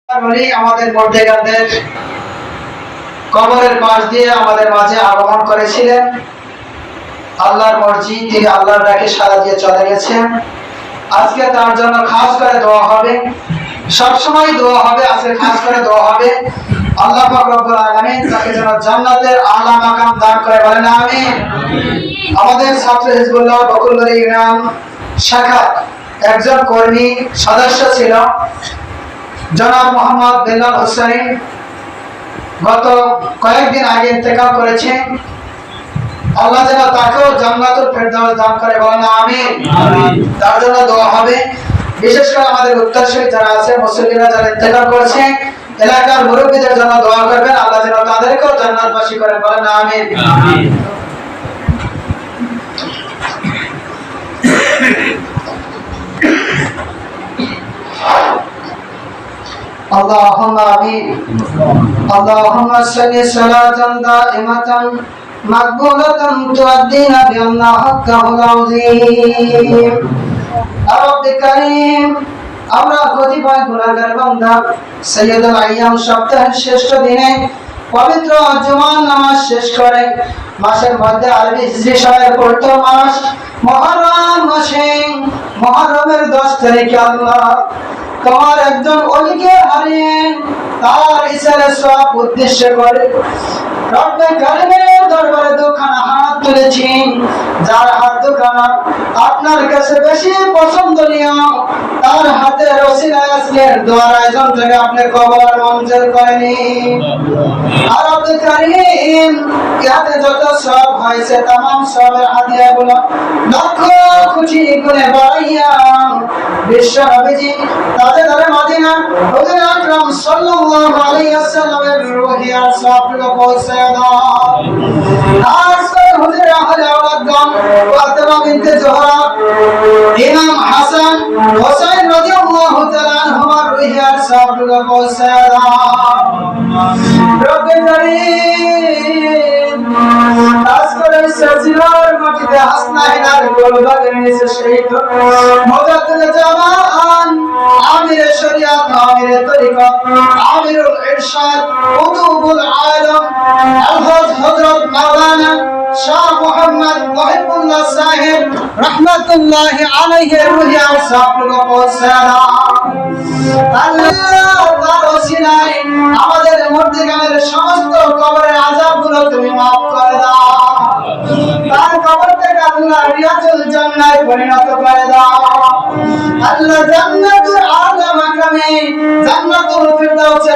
আমাদের মধ্যেকারদের কবরের পাশ দিয়ে আমাদের মাঝে আগমন করেছিলেন। আল্লাহর মর্জি, তিনি আল্লাহর ডাকে সাড়া দিয়ে চলে গেছেন। আজকে তার জন্য খাস করে দোয়া হবে, সবসময় দোয়া হবে, আজকে খাস করে দোয়া হবে। আল্লাহ পাক রব্বুল আলামিন তাকে যেন জান্নাতের আলা মাকাম দান করে, বলেন আমিন। আমাদের ছাত্র হিজবুল্লাহ বকুলবাড়ি ইউনিয়ন শাখা একজন কর্মী সদস্য ছিল জনাব মোহাম্মদ বেলাল হোসেন, গত কয়েকদিন আগে ইন্তেকাল করেছেন। আল্লাহ যেন তাকেও জান্নাতুল ফেরদাউস দান করে, বলেন আমিন। তার জন্য দোয়া হবে। বিশেষ করে আমাদের উত্তরসূরি যারা আছে, মুসল্লিরা যারা ইন্তেকাল করেছেন, এলাকার মুরব্বীদের জন্য দোয়া করবেন, আল্লাহ যেন তাদেরকেও জান্নাতবাসী করেন, বলেন আমিন। اللهم آمين. اللهم صل صلاة دائمة مقبولة تؤدينا بأنها حقه العظيم. رب كريم, আমরা কতিপয় গুনাহগার বান্দা সৈয়দুল আইয়াম সপ্তাহের শ্রেষ্ঠ দিনে পবিত্র জুমার নামাজ শেষ করে মাসের মধ্যে আরবি হিজরি সালের প্রথম মাস মুহররম মাসে মুহররমের 10 তারিখে আল্লাহ তোমার একজন ওলিকে হারিয়ে তার ইসারে সওয়াব উদ্দেশ্য করে রব্বে কারিমের দরবারে দুখানা হাত তুলেছি, যার হাত দুখানা আপনার কাছে বেশি পছন্দনীয়, তার হাতের ওসিলায় আজকের দোয়ার আয়োজন থেকে আপনি কবর মঞ্জুর করে নিন। আর রব্বে কারিম, ইহাতে যত সওয়াব হয়েছে तमाम সওয়াবের হাদিয়াগুলো লক্ষ কোটি গুণে বাড়াইয়া বিশ্ব নবীজি তাজদারে মদিনা হুজুর আকরাম সাল্লাল্লাহু আলাইহি ওয়াসাল্লামের রূহে আর সওয়াবগুলো পৌঁছায় দাও। আজকে হুজুর আহলে আওলাদগণ ফাতেমা বিনতে জোহরা, ইমাম হাসান হোসেন রাদিয়াল্লাহু তাআলা আনহুমার রূহে আর সওয়াবগুলো পৌঁছায় দাও। রব্বে কারীম, আজকের সজিলার মাটিতে হাসনাইনার গোলবাগের নিচে শহীদ মুজাদ্দিদ জামান, আমিরে শরিয়াত, আমিরে তরিকত, আমিরুল ইরশাদ, কুতুবুল আলম আলহাজ হযরত মাওলানা শাহ মুহাম্মদ মুহিবুল্লাহ সাহেব রাহমাতুল্লাহি আলাইহি রুহি আর সওয়াবগুলো পৌঁছায় দাও। আল্লাহ তার ওসিলায় আমাদের মধ্যকার সমস্ত কবরের আযাবগুলো তুমি মাফ করে দাও। তার কবর থেকে আল্লাহ রিয়াজুল জান্নাতে পরিণত করে দাও। আল্লাহ জান্নাতুল আলা মাকামে জান্নাতুল ফিরদাউসে